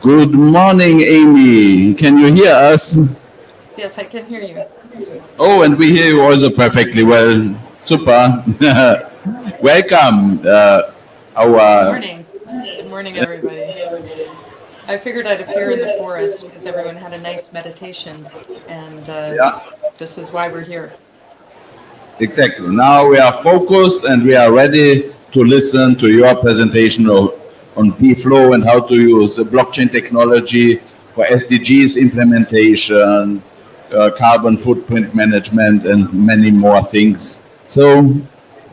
Good morning, Amy. Can you hear us? Yes, I can hear you. Oh, and we hear you also perfectly well. Super. Welcome. Good Our morning. Good morning, everybody. I figured I'd appear in the forest because everyone had a nice meditation, and Yeah, this is why we're here. exactly. Now we are focused and we are ready to listen to your presentation on BFlo and how to use blockchain technology for SDGs implementation, carbon footprint management, and many more things. So,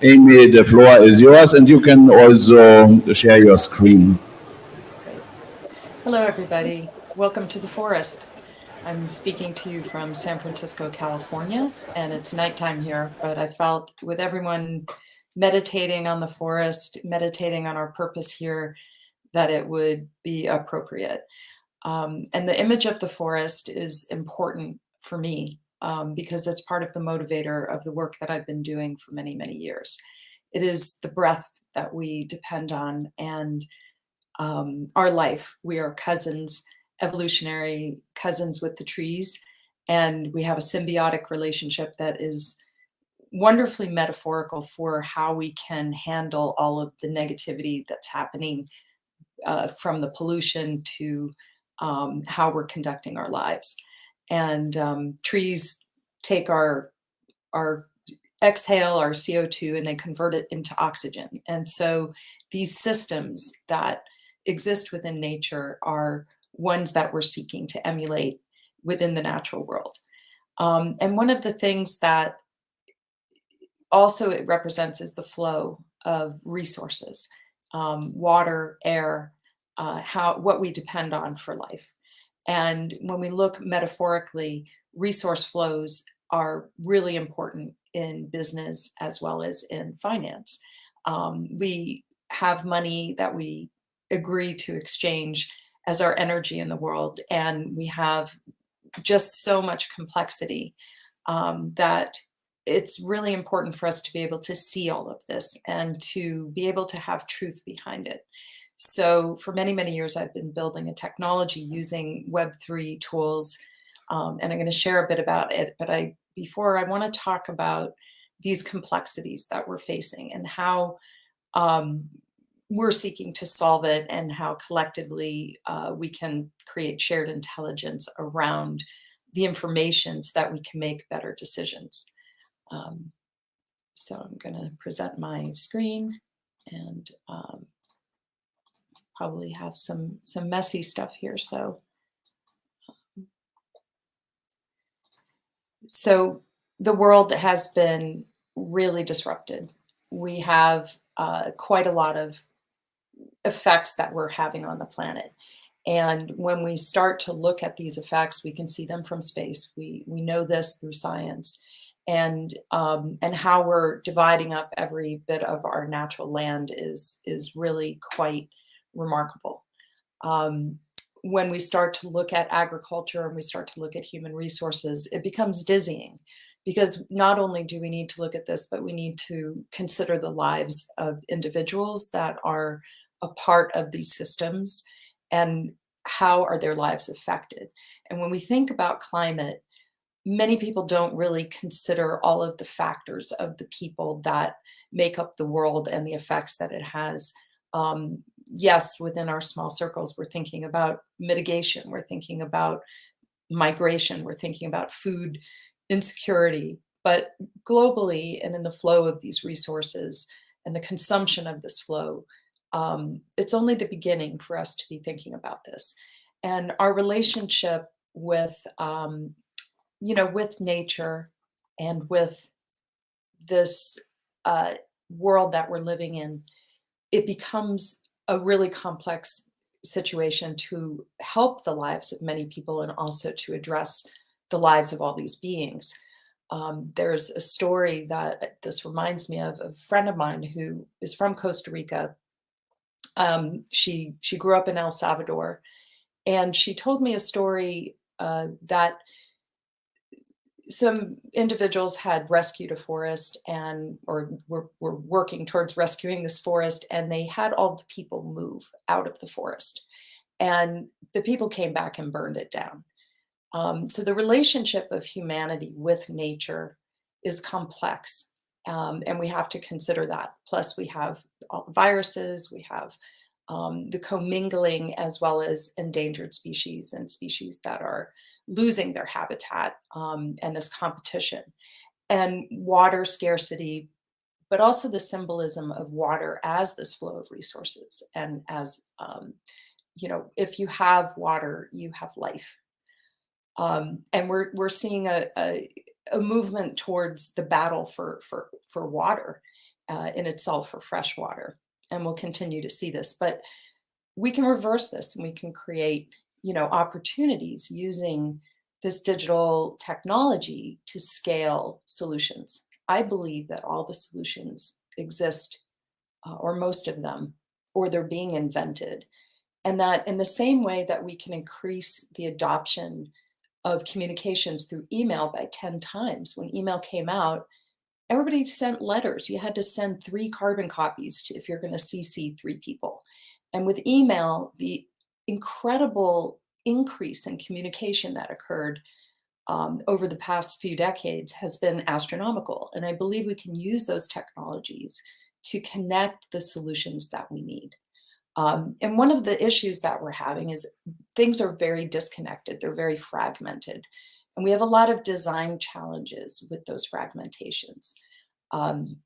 Amy, the floor is yours, and you can also share your screen. Great. Hello, everybody. Welcome to the forest. I'm speaking to you from San Francisco, California, and it's nighttime here, but I felt with everyone meditating on the forest, meditating on our purpose here, that it would be appropriate. And the image of the forest is important for me because it's part of the motivator of the work that I've been doing for many, many years. It is the breath that we depend on and our life. We are cousins, evolutionary cousins with the trees, and we have a symbiotic relationship that is wonderfully metaphorical for how we can handle all of the negativity that's happening from the pollution to how we're conducting our lives. And trees take our exhale, our CO2, and they convert it into oxygen. And so these systems that exist within nature are ones that we're seeking to emulate within the natural world. And one of the things that also it represents is the flow of resources, water, air, what we depend on for life. And when we look metaphorically, resource flows are really important in business as well as in finance. We have money that we agree to exchange as our energy in the world, and we have just so much complexity that it's really important for us to be able to see all of this and to be able to have truth behind it. So for many, many years, I've been building a technology using Web3 tools, and I'm going to share a bit about it. But before I want to talk about these complexities that we're facing and how we're seeking to solve it and how collectively we can create shared intelligence around the information so that we can make better decisions. So I'm going to present my screen and probably have some messy stuff here. So the world has been really disrupted. We have quite a lot of effects that we're having on the planet. And when we start to look at these effects, we can see them from space. We know this through science. And how we're dividing up every bit of our natural land is really quite remarkable. When we start to look at agriculture and we start to look at human resources, it becomes dizzying because not only do we need to look at this, but we need to consider the lives of individuals that are a part of these systems and how are their lives affected. And when we think about climate, many people don't really consider all of the factors of the people that make up the world and the effects that it has. Yes, within our small circles, we're thinking about mitigation, we're thinking about migration, we're thinking about food insecurity, but globally and in the flow of these resources and the consumption of this flow, it's only the beginning for us to be thinking about this. And our relationship with with nature and with this world that we're living in, it becomes a really complex situation to help the lives of many people and also to address the lives of all these beings. There's a story that this reminds me of a friend of mine who is from Costa Rica. She grew up in El Salvador, and she told me a story that some individuals had rescued a forest and or were working towards rescuing this forest, and they had all the people move out of the forest. and the people came back and burned it down. So the relationship of humanity with nature is complex, and we have to consider that. Plus, we have all the viruses, we have the commingling, as well as endangered species and species that are losing their habitat, and this competition and water scarcity, but also the symbolism of water as this flow of resources. And as, if you have water, you have life. And we're seeing a movement towards the battle for water in itself, for fresh water. And we'll continue to see this, but we can reverse this, and we can create, opportunities using this digital technology to scale solutions. I believe that all the solutions exist, or most of them, or they're being invented. And that in the same way that we can increase the adoption of communications through email by 10 times. When email came out, everybody sent letters. You had to send 3 carbon copies if you're going to CC 3 people. And with email, the incredible increase in communication that occurred over the past few decades has been astronomical. And I believe we can use those technologies to connect the solutions that we need. And one of the issues that we're having is things are very disconnected. They're very fragmented. And we have a lot of design challenges with those fragmentations.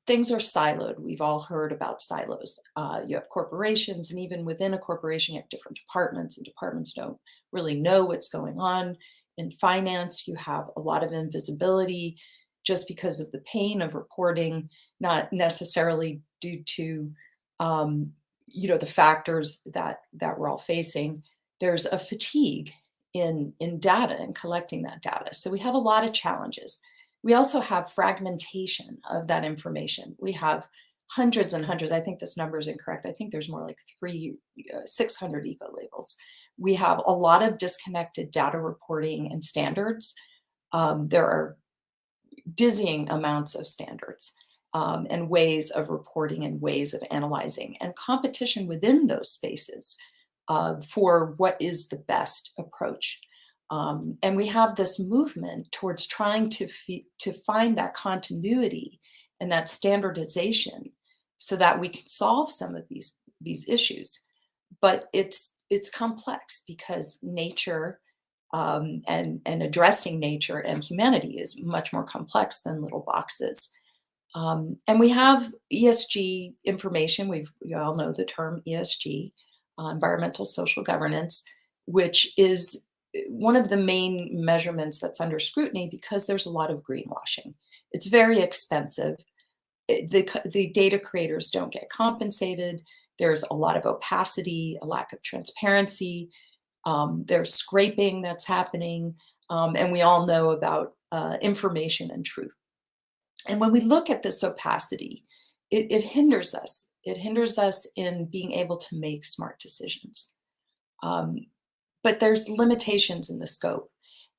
Things are siloed. We've all heard about silos. You have corporations, and even within a corporation, you have different departments, and departments don't really know what's going on. In finance, you have a lot of invisibility just because of the pain of reporting, not necessarily due to the factors that we're all facing. There's a fatigue in data and collecting that data. So we have a lot of challenges. We also have fragmentation of that information. We have hundreds and hundreds. I think this number is incorrect. I think there's more like 600 eco labels. We have a lot of disconnected data reporting and standards. There are dizzying amounts of standards. And ways of reporting and ways of analyzing, and competition within those spaces for what is the best approach. And we have this movement towards trying to find that continuity and that standardization so that we can solve some of these issues. But it's complex, because nature and addressing nature and humanity is much more complex than little boxes. And we have ESG information. We all know the term ESG, environmental social governance, which is one of the main measurements that's under scrutiny because there's a lot of greenwashing. It's very expensive. The data creators don't get compensated. There's a lot of opacity, a lack of transparency. There's scraping that's happening. And we all know about information and truth. And when we look at this opacity, it hinders us. It hinders us in being able to make smart decisions. But there's limitations in the scope.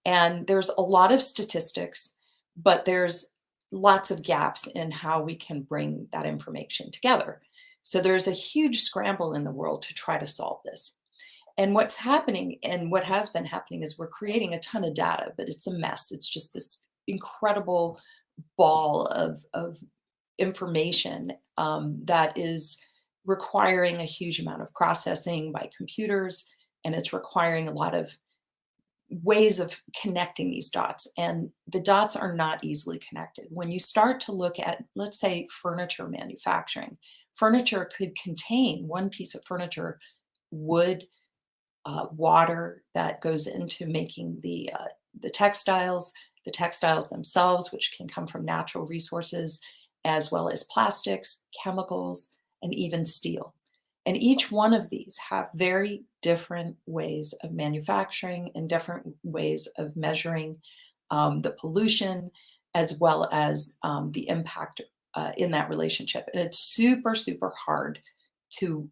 And there's a lot of statistics, but there's lots of gaps in how we can bring that information together. So there's a huge scramble in the world to try to solve this. And what's happening, and what has been happening, is we're creating a ton of data, but it's a mess. It's just this incredible ball of information that is requiring a huge amount of processing by computers, and it's requiring a lot of ways of connecting these dots, and the dots are not easily connected. When you start to look at, let's say, furniture manufacturing, furniture could contain, one piece of furniture, wood, water that goes into making the textiles themselves, which can come from natural resources, as well as plastics, chemicals, and even steel. And each one of these have very different ways of manufacturing and different ways of measuring the pollution, as well as the impact in that relationship. And it's super, super hard to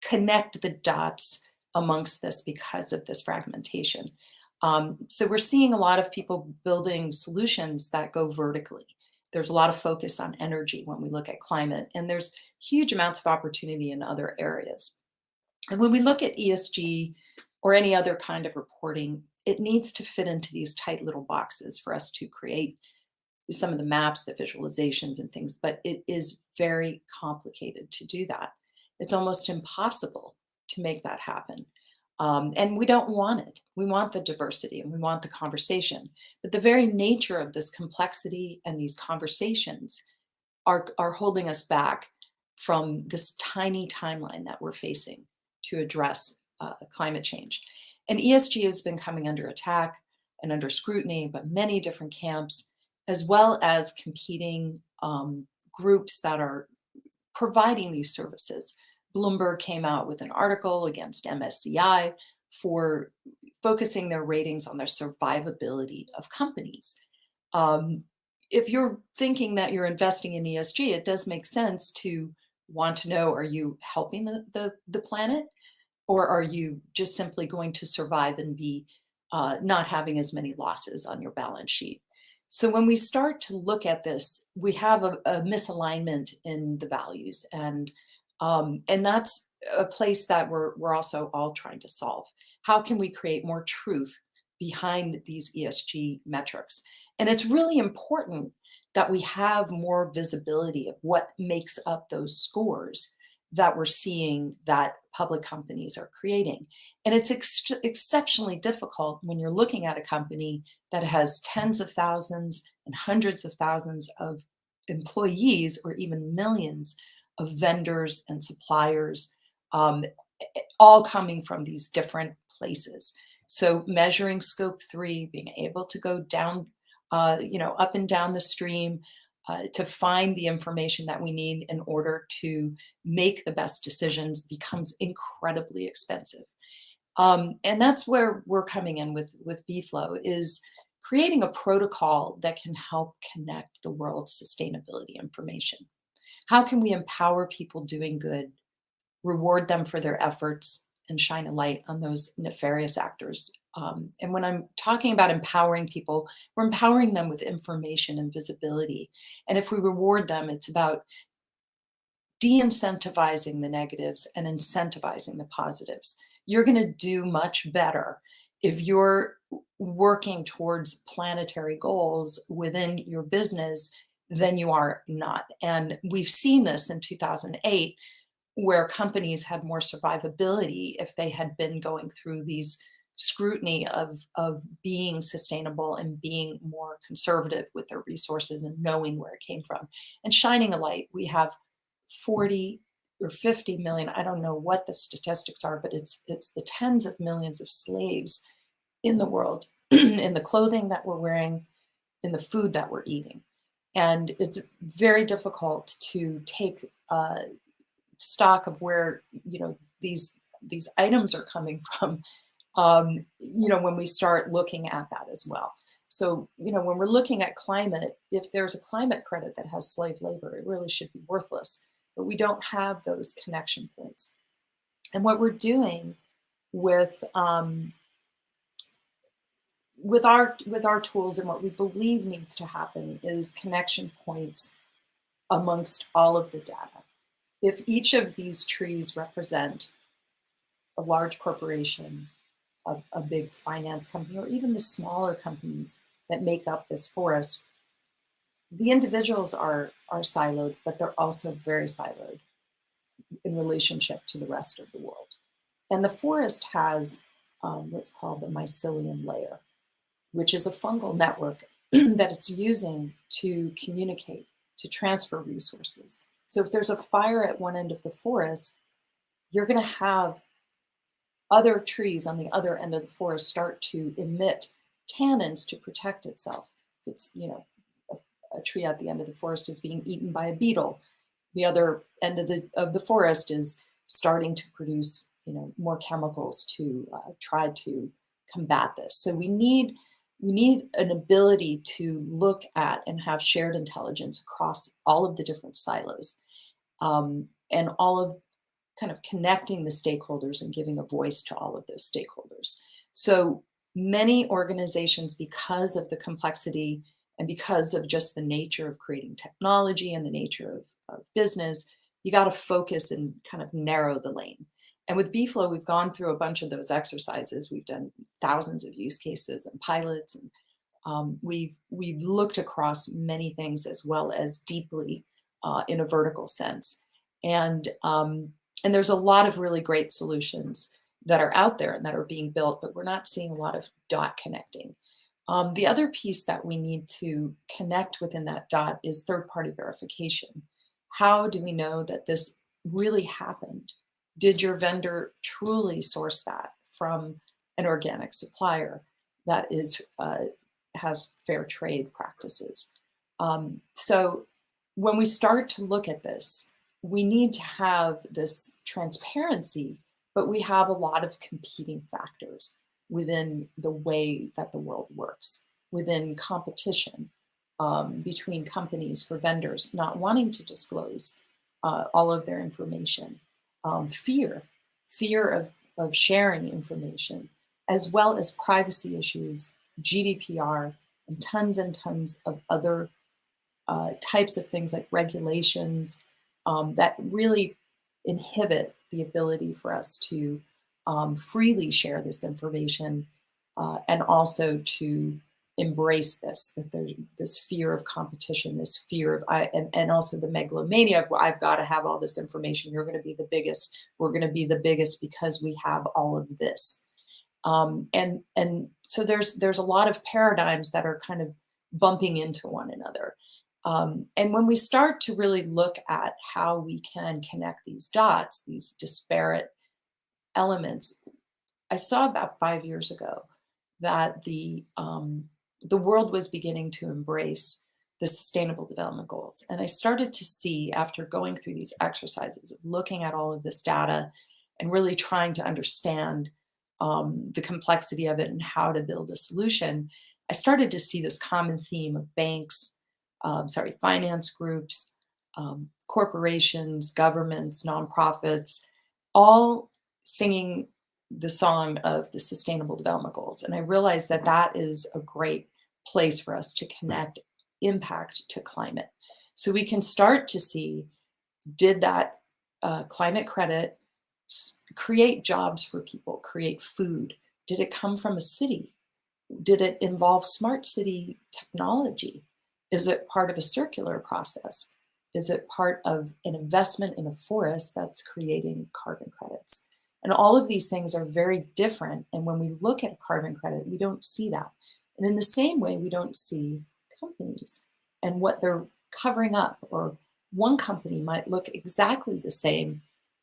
connect the dots amongst this because of this fragmentation. So we're seeing a lot of people building solutions that go vertically. There's a lot of focus on energy when we look at climate, and there's huge amounts of opportunity in other areas. And when we look at ESG or any other kind of reporting, it needs to fit into these tight little boxes for us to create some of the maps, the visualizations and things, but it is very complicated to do that. It's almost impossible to make that happen. And we don't want it. We want the diversity and we want the conversation. But the very nature of this complexity and these conversations are holding us back from this tiny timeline that we're facing to address climate change. And ESG has been coming under attack and under scrutiny by many different camps, as well as competing groups that are providing these services. Bloomberg came out with an article against MSCI for focusing their ratings on their survivability of companies. If you're thinking that you're investing in ESG, it does make sense to want to know, are you helping the planet? Or are you just simply going to survive and be not having as many losses on your balance sheet? So when we start to look at this, we have a misalignment in the values, and that's a place that we're also all trying to solve. How can we create more truth behind these ESG metrics? And it's really important that we have more visibility of what makes up those scores that we're seeing that public companies are creating. And it's exceptionally difficult when you're looking at a company that has tens of thousands and hundreds of thousands of employees, or even millions of vendors and suppliers, all coming from these different places. So measuring scope 3, being able to go down, up and down the stream, to find the information that we need in order to make the best decisions becomes incredibly expensive. And that's where we're coming in with BFlo, is creating a protocol that can help connect the world's sustainability information. How can we empower people doing good, reward them for their efforts, and shine a light on those nefarious actors? And when I'm talking about empowering people, we're empowering them with information and visibility. And if we reward them, it's about de-incentivizing the negatives and incentivizing the positives. You're going to do much better if you're working towards planetary goals within your business than you are not. And we've seen this in 2008, where companies had more survivability if they had been going through these scrutiny of being sustainable and being more conservative with their resources and knowing where it came from and shining a light. We have 40 or 50 million, I don't know what the statistics are, but it's the tens of millions of slaves in the world, in the clothing that we're wearing, in the food that we're eating. And it's very difficult to take stock of where these items are coming from, when we start looking at that as well. So when we're looking at climate, if there's a climate credit that has slave labor, it really should be worthless. But we don't have those connection points. And what we're doing with our tools, and what we believe needs to happen, is connection points amongst all of the data. If each of these trees represent a large corporation, a big finance company, or even the smaller companies that make up this forest, the individuals are siloed, but they're also very siloed in relationship to the rest of the world. And the forest has what's called a mycelium layer, which is a fungal network that it's using to communicate, to transfer resources. So if there's a fire at one end of the forest, you're going to have other trees on the other end of the forest start to emit tannins to protect itself. If it's, a tree at the end of the forest is being eaten by a beetle, the other end of the forest is starting to produce, more chemicals to try to combat this. So we need an ability to look at and have shared intelligence across all of the different silos, and all of kind of connecting the stakeholders and giving a voice to all of those stakeholders. So many organizations, because of the complexity and because of just the nature of creating technology and the nature of business, you got to focus and kind of narrow the lane. And with BFlo, we've gone through a bunch of those exercises. We've done thousands of use cases and pilots, and we've looked across many things as well as deeply in a vertical sense. And there's a lot of really great solutions that are out there and that are being built, but we're not seeing a lot of dot connecting. The other piece that we need to connect within that dot is third-party verification. How do we know that this really happened? Did your vendor truly source that from an organic supplier that is has fair trade practices? So when we start to look at this, we need to have this transparency, but we have a lot of competing factors within the way that the world works, within competition between companies for vendors not wanting to disclose all of their information, fear of sharing information, as well as privacy issues, GDPR, and tons of other types of things like regulations that really inhibit the ability for us to freely share this information and also to embrace this, that there's this fear of competition, this fear of, and also the megalomania of, well, I've got to have all this information. You're going to be the biggest. We're going to be the biggest because we have all of this. And so there's a lot of paradigms that are kind of bumping into one another. And when we start to really look at how we can connect these dots, these disparate elements, I saw about 5 years ago that the world was beginning to embrace the Sustainable Development Goals. And I started to see, after going through these exercises of looking at all of this data and really trying to understand the complexity of it and how to build a solution, I started to see this common theme of banks, finance groups, corporations, governments, nonprofits, all singing the song of the Sustainable Development Goals. And I realized that that is a great place for us to connect impact to climate. So we can start to see, did that climate credit create jobs for people, create food? Did it come from a city? Did it involve smart city technology? Is it part of a circular process? Is it part of an investment in a forest that's creating carbon credits? And all of these things are very different. And when we look at a carbon credit, we don't see that. And in the same way, we don't see companies and what they're covering up. Or one company might look exactly the same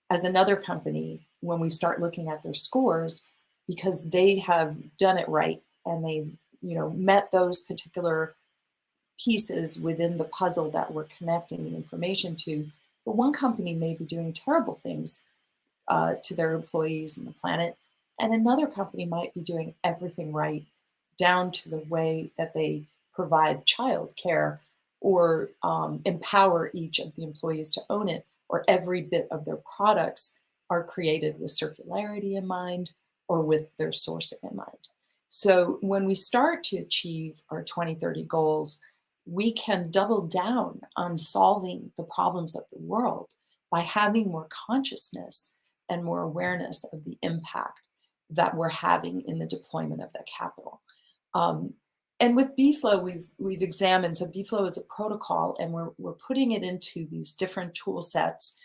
as another company when we start looking at their scores, because they have done it right and they've met those particular pieces within the puzzle that we're connecting the information to. But one company may be doing terrible things to their employees and the planet, and another company might be doing everything right, down to the way that they provide child care or empower each of the employees to own it, or every bit of their products are created with circularity in mind or with their sourcing in mind. So when we start to achieve our 2030 goals, we can double down on solving the problems of the world by having more consciousness and more awareness of the impact that we're having in the deployment of that capital. And with BFlo, we've examined, so BFlo is a protocol, and we're putting it into these different tool sets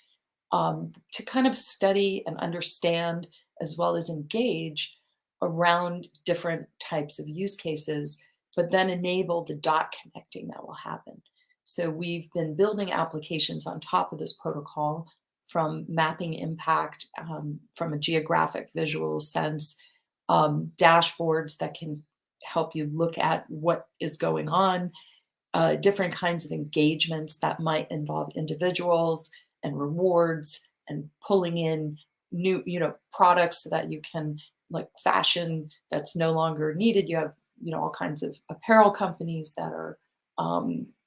to kind of study and understand, as well as engage around different types of use cases, but then enable the dot connecting that will happen. So we've been building applications on top of this protocol, from mapping impact from a geographic visual sense, dashboards that can help you look at what is going on, different kinds of engagements that might involve individuals and rewards, and pulling in new products so that you can, like fashion that's no longer needed. You have all kinds of apparel companies that are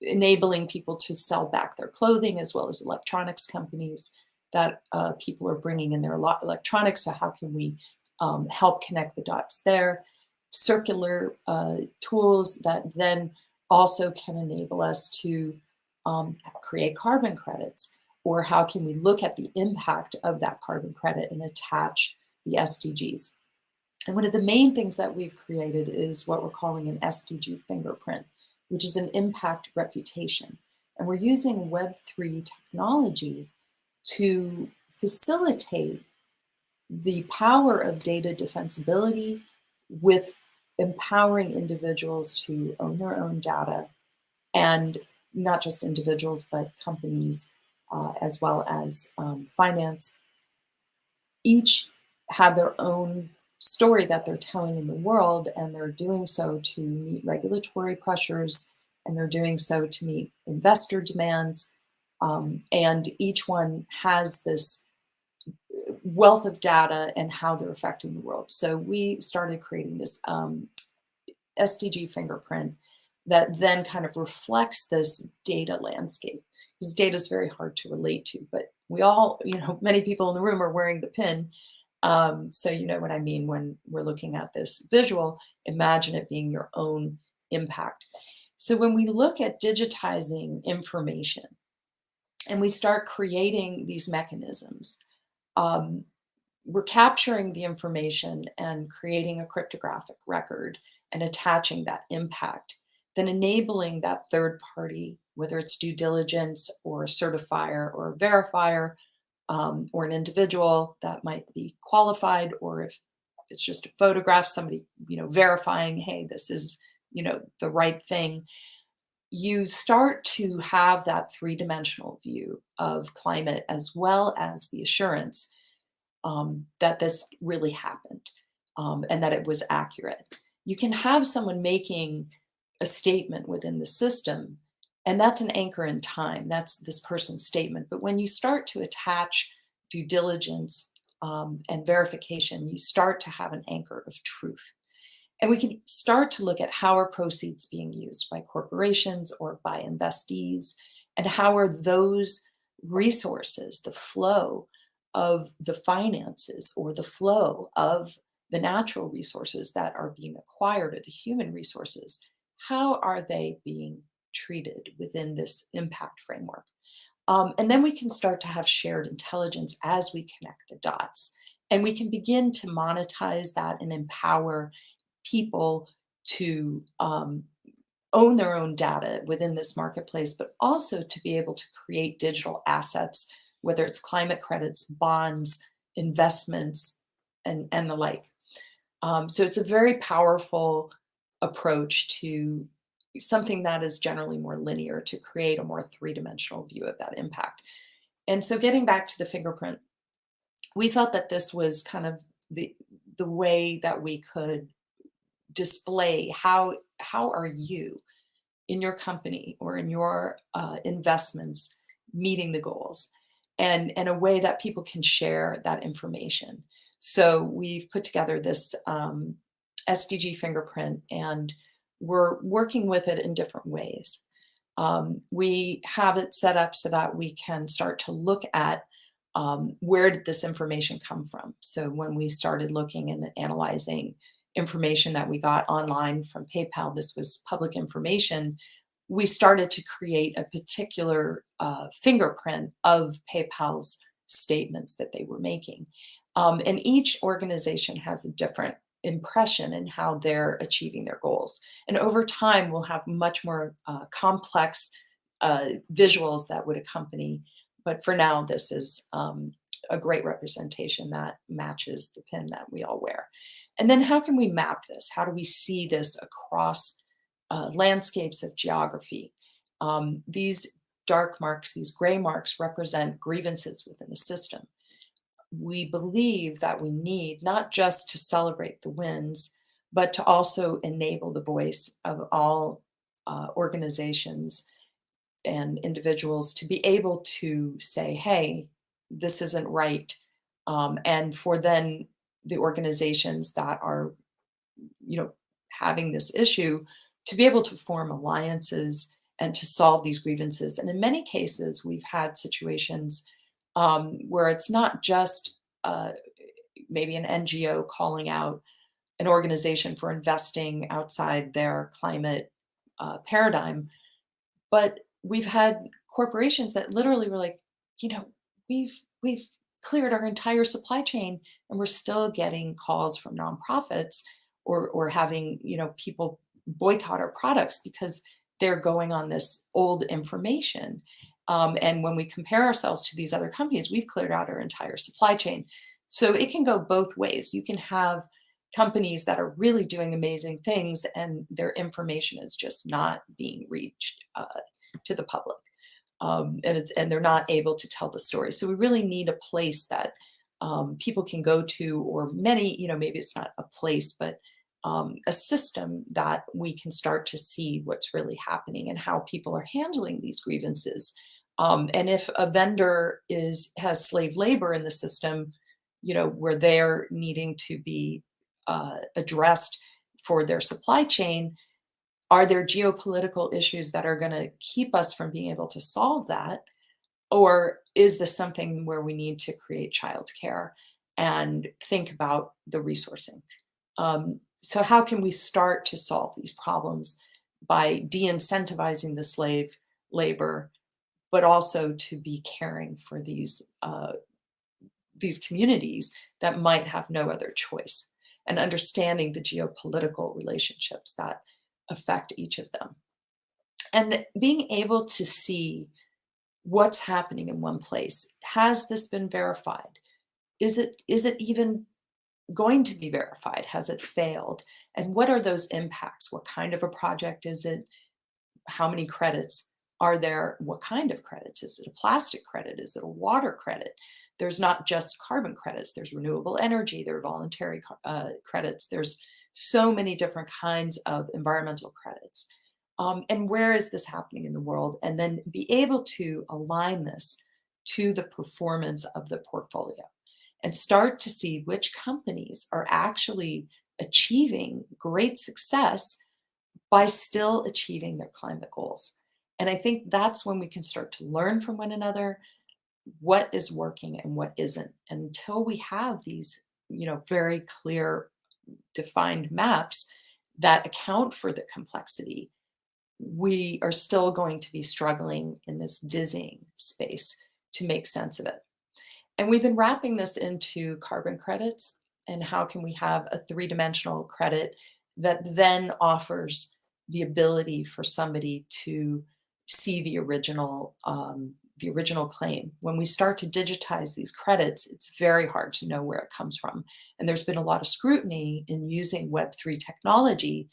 enabling people to sell back their clothing, as well as electronics companies that people are bringing in their electronics. So how can we help connect the dots there? Circular tools that then also can enable us to create carbon credits, or how can we look at the impact of that carbon credit and attach the SDGs. And one of the main things that we've created is what we're calling an SDG fingerprint, which is an impact reputation. And we're using Web3 technology to facilitate the power of data defensibility with empowering individuals to own their own data, and not just individuals, but companies, as well as finance. Each have their own story that they're telling in the world, and they're doing so to meet regulatory pressures, and they're doing so to meet investor demands. And each one has this wealth of data and how they're affecting the world. So we started creating this SDG fingerprint that then kind of reflects this data landscape. Because data is very hard to relate to, but we all, many people in the room are wearing the pin. So you know what I mean when we're looking at this visual, imagine it being your own impact. So when we look at digitizing information and we start creating these mechanisms, we're capturing the information and creating a cryptographic record and attaching that impact, then enabling that third party, whether it's due diligence or a certifier or a verifier, or an individual that might be qualified, or if it's just a photograph, somebody, verifying, hey, this is, the right thing. You start to have that three-dimensional view of climate, as well as the assurance that this really happened, and that it was accurate. You can have someone making a statement within the system, and that's an anchor in time. That's this person's statement. But when you start to attach due diligence and verification, you start to have an anchor of truth. And we can start to look at how are proceeds being used by corporations or by investees, and how are those resources, the flow of the finances or the flow of the natural resources that are being acquired, or the human resources, how are they being treated within this impact framework? And then we can start to have shared intelligence as we connect the dots. And we can begin to monetize that and empower people to own their own data within this marketplace, but also to be able to create digital assets, whether it's climate credits, bonds, investments, and the like. So it's a very powerful approach to something that is generally more linear, to create a more three-dimensional view of that impact. And so getting back to the fingerprint, we felt that this was kind of the way that we could display how are you in your company or in your investments meeting the goals, and a way that people can share that information. So we've put together this SDG fingerprint, and we're working with it in different ways. We have it set up so that we can start to look at where did this information come from. So when we started looking and analyzing information that we got online from PayPal, this was public information, we started to create a particular fingerprint of PayPal's statements that they were making. And each organization has a different impression in how they're achieving their goals. And over time, we'll have much more complex visuals that would accompany. But for now, this is a great representation that matches the pin that we all wear. And then how can we map this? How do we see this across landscapes of geography? These dark marks, these gray marks, represent grievances within the system. We believe that we need not just to celebrate the wins, but to also enable the voice of all organizations and individuals to be able to say, hey, this isn't right. And for then the organizations that are, having this issue, to be able to form alliances and to solve these grievances. And in many cases, we've had situations where it's not just maybe an NGO calling out an organization for investing outside their climate paradigm, but we've had corporations that literally were like, you know, we've cleared our entire supply chain and we're still getting calls from nonprofits or having, people boycott our products because they're going on this old information. And when we compare ourselves to these other companies, we've cleared out our entire supply chain. So it can go both ways. You can have companies that are really doing amazing things and their information is just not being reached to the public. And they're not able to tell the story. So we really need a place that people can go to, or many, maybe it's not a place, but a system that we can start to see what's really happening and how people are handling these grievances. And if a vendor has slave labor in the system, where they're needing to be addressed for their supply chain, are there geopolitical issues that are going to keep us from being able to solve that? Or is this something where we need to create childcare and think about the resourcing? So how can we start to solve these problems by de-incentivizing the slave labor, but also to be caring for these communities that might have no other choice, and understanding the geopolitical relationships that affect each of them. And being able to see what's happening in one place. Has this been verified? Is it even going to be verified? Has it failed? And what are those impacts? What kind of a project is it? How many credits are there? What kind of credits? Is it a plastic credit? Is it a water credit? There's not just carbon credits. There's renewable energy. There are voluntary credits. There's so many different kinds of environmental credits. And where is this happening in the world? And then be able to align this to the performance of the portfolio and start to see which companies are actually achieving great success by still achieving their climate goals. And I think that's when we can start to learn from one another what is working and what isn't. Until we have these, very clear, defined maps that account for the complexity, we are still going to be struggling in this dizzying space to make sense of it. And we've been wrapping this into carbon credits and how can we have a three-dimensional credit that then offers the ability for somebody to see the original claim. When we start to digitize these credits, it's very hard to know where it comes from. And there's been a lot of scrutiny in using Web3 technology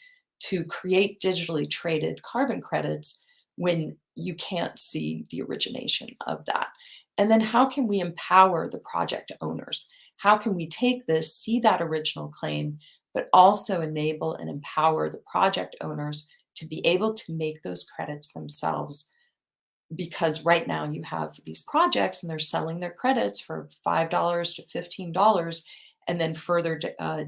to create digitally traded carbon credits when you can't see the origination of that. And then how can we empower the project owners? How can we take this, see that original claim, but also enable and empower the project owners to be able to make those credits themselves? Because right now you have these projects and they're selling their credits for $5 to $15. And then further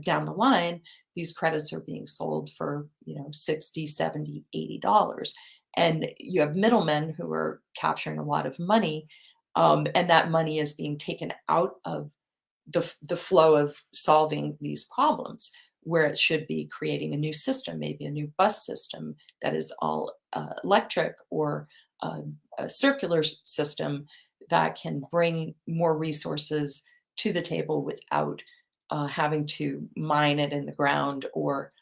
down the line, these credits are being sold for, $60, $70, $80. And you have middlemen who are capturing a lot of money. And that money is being taken out of the flow of solving these problems, where it should be creating a new system, maybe a new bus system that is all electric, or a circular system that can bring more resources to the table without having to mine it in the ground or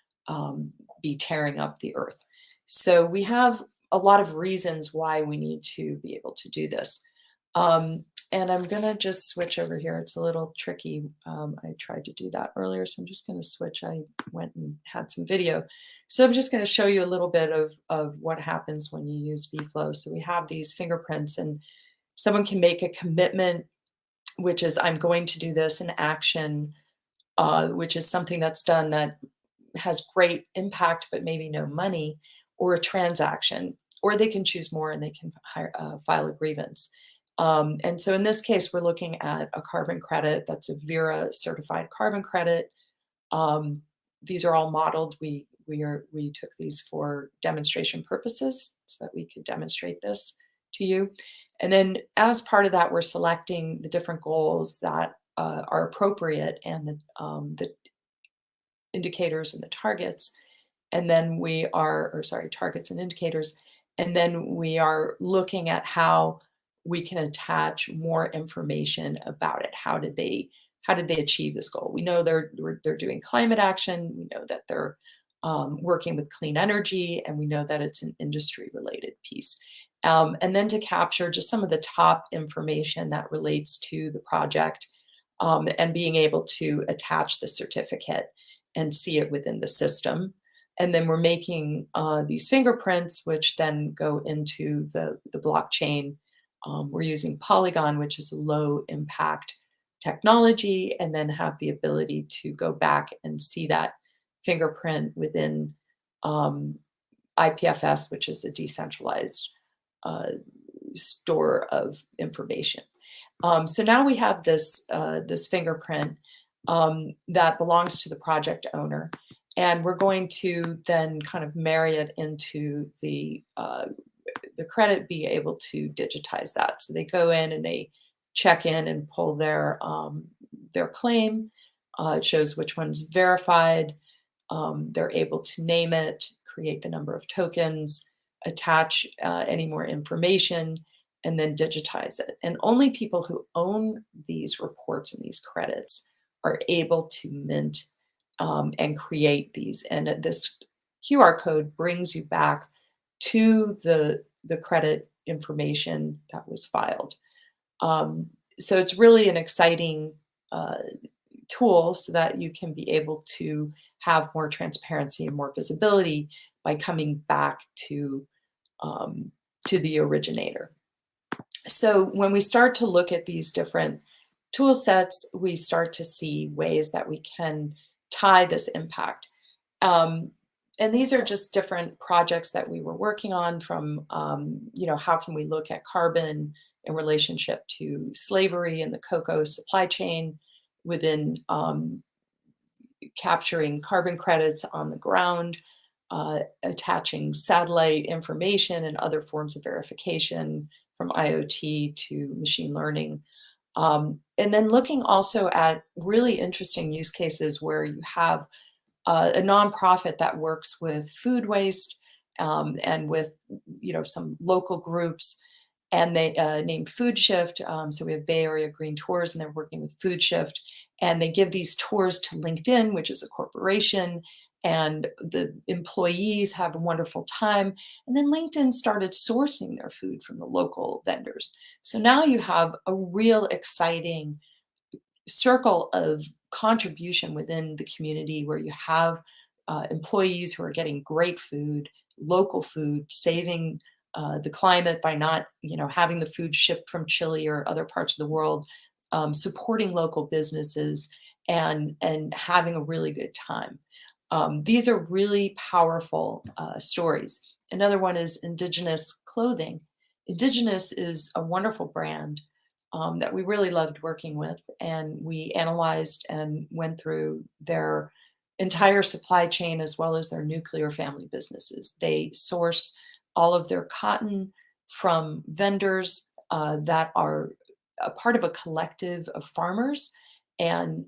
be tearing up the earth. So we have a lot of reasons why we need to be able to do this. And I'm going to just switch over here. It's a little tricky. I tried to do that earlier, so I'm just going to switch. I went and had some video. So I'm just going to show you a little bit of what happens when you use BFlo. So we have these fingerprints, and someone can make a commitment, which is, I'm going to do this, an action, which is something that's done that has great impact, but maybe no money, or a transaction, or they can choose more and they can file a grievance. And so in this case, we're looking at a carbon credit that's a Vera certified carbon credit. These are all modeled. We took these for demonstration purposes so that we could demonstrate this to you. And then as part of that, we're selecting the different goals that are appropriate, and the indicators and the targets. And then targets and indicators. And then we are looking at how we can attach more information about it. How did they achieve this goal? We know they're doing climate action. We know that they're working with clean energy, and we know that it's an industry-related piece. And then to capture just some of the top information that relates to the project, and being able to attach the certificate and see it within the system. And then we're making these fingerprints, which then go into the blockchain. We're using Polygon, which is a low impact technology, and then have the ability to go back and see that fingerprint within IPFS, which is a decentralized store of information. So now we have this fingerprint that belongs to the project owner, and we're going to then kind of marry it into the credit, be able to digitize that. So they go in and they check in and pull their claim. It shows which one's verified. They're able to name it, create the number of tokens, attach any more information, and then digitize it. And only people who own these reports and these credits are able to mint and create these. And this QR code brings you back to the credit information that was filed. So it's really an exciting tool so that you can be able to have more transparency and more visibility by coming back to the originator. So when we start to look at these different tool sets, we start to see ways that we can tie this impact. And these are just different projects that we were working on from, how can we look at carbon in relationship to slavery and the cocoa supply chain within capturing carbon credits on the ground, attaching satellite information and other forms of verification from IoT to machine learning. And then looking also at really interesting use cases where you have a nonprofit that works with food waste and with some local groups, and they named Food Shift. So we have Bay Area Green Tours, and they're working with Food Shift, and they give these tours to LinkedIn, which is a corporation, and the employees have a wonderful time. And then LinkedIn started sourcing their food from the local vendors. So now you have a real exciting circle of contribution within the community where you have employees who are getting great food, local food, saving the climate by not, having the food shipped from Chile or other parts of the world, supporting local businesses, and having a really good time. These are really powerful stories. Another one is Indigenous clothing. Indigenous is a wonderful brand that we really loved working with, and we analyzed and went through their entire supply chain as well as their nuclear family businesses. They source all of their cotton from vendors that are a part of a collective of farmers, and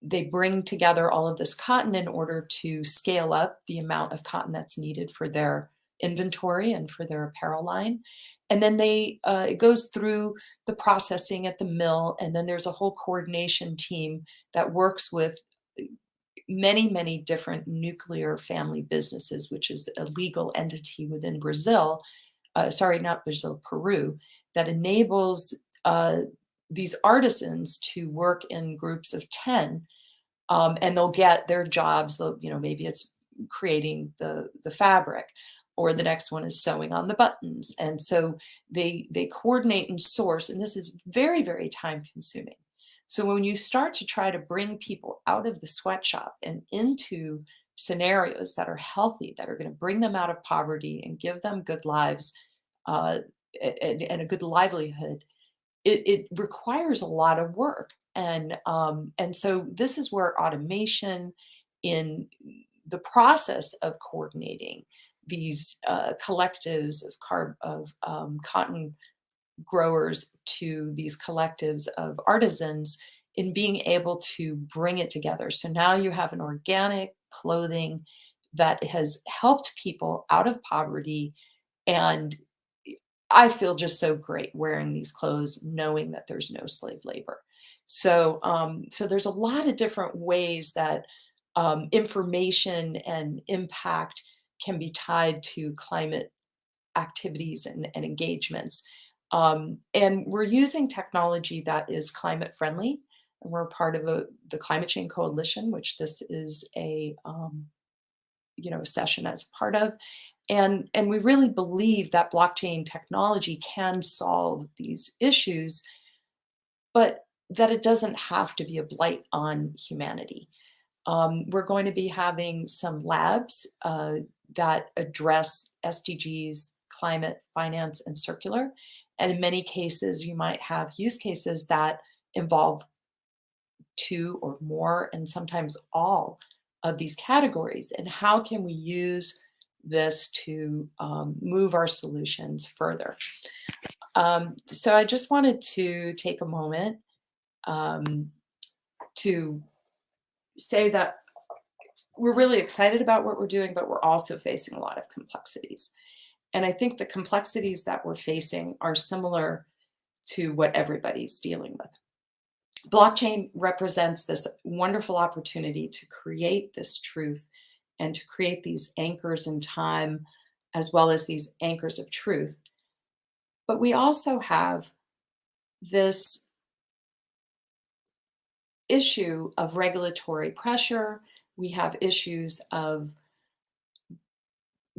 they bring together all of this cotton in order to scale up the amount of cotton that's needed for their inventory and for their apparel line. And then it goes through the processing at the mill, and then there's a whole coordination team that works with many, many different nuclear family businesses, which is a legal entity within Brazil, sorry, not Brazil, Peru, that enables these artisans to work in groups of 10, and they'll get their jobs. Maybe it's creating the fabric, or the next one is sewing on the buttons. And so they coordinate and source, and this is very, very time consuming. So when you start to try to bring people out of the sweatshop and into scenarios that are healthy, that are going to bring them out of poverty and give them good lives and a good livelihood, it requires a lot of work. And so this is where automation in the process of coordinating these collectives of cotton growers to these collectives of artisans, in being able to bring it together. So now you have an organic clothing that has helped people out of poverty and I feel just so great wearing these clothes, knowing that there's no slave labor. So, so there's a lot of different ways that information and impact can be tied to climate activities and engagements. And we're using technology that is climate friendly. And we're part of the Climate Change Coalition, which this is a a session as part of. And we really believe that blockchain technology can solve these issues, but that it doesn't have to be a blight on humanity. We're going to be having some labs that address SDGs, climate, finance, and circular. And in many cases, you might have use cases that involve two or more, and sometimes all of these categories. And how can we use this to move our solutions further? So I just wanted to take a moment to say that we're really excited about what we're doing, but we're also facing a lot of complexities. And I think the complexities that we're facing are similar to what everybody's dealing with. Blockchain represents this wonderful opportunity to create this truth and to create these anchors in time, as well as these anchors of truth. But we also have this issue of regulatory pressure. We have issues of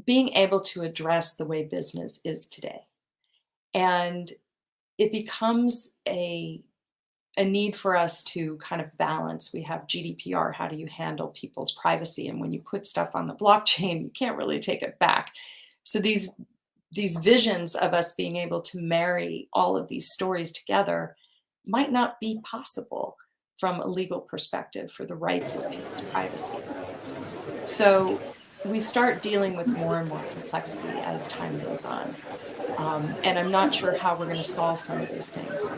being able to address the way business is today. And it becomes a need for us to kind of balance. We have GDPR, how do you handle people's privacy? And when you put stuff on the blockchain, you can't really take it back. So these visions of us being able to marry all of these stories together might not be possible from a legal perspective for the rights of people's privacy. So we start dealing with more and more complexity as time goes on. And I'm not sure how we're going to solve some of those things.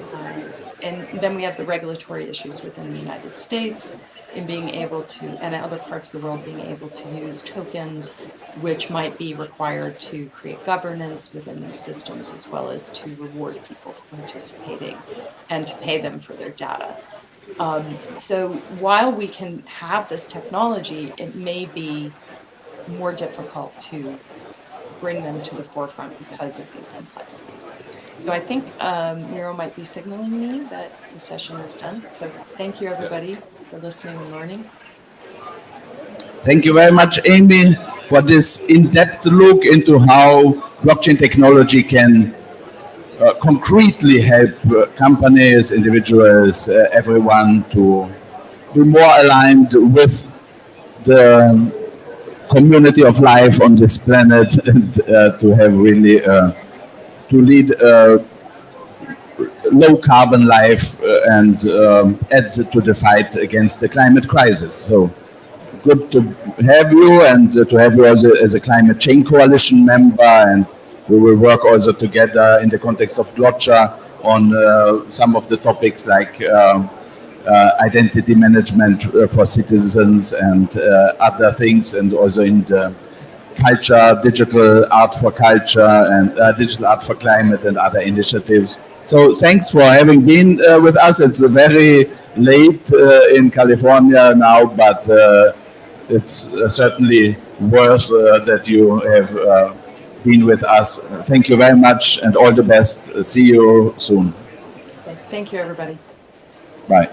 And then we have the regulatory issues within the United States in being able to, and other parts of the world, being able to use tokens, which might be required to create governance within these systems, as well as to reward people for participating and to pay them for their data. So while we can have this technology, it may be more difficult to bring them to the forefront because of these complexities. So I think Miro might be signaling me that the session is done. So thank you, everybody, for listening and learning. Thank you very much, Amy, for this in-depth look into how blockchain technology can concretely help companies, individuals, everyone to be more aligned with the community of life on this planet and to have really to lead a low carbon life and add to the fight against the climate crisis. So good to have you, and to have you as a climate change coalition member, and we will work also together in the context of Glotcha on some of the topics like identity management for citizens and other things, and also in the culture, digital art for culture, and digital art for climate, and other initiatives. So thanks for having been with us. It's very late in California now, but it's certainly worth that you have been with us. Thank you very much, and all the best. See you soon. Thank you, everybody. Bye.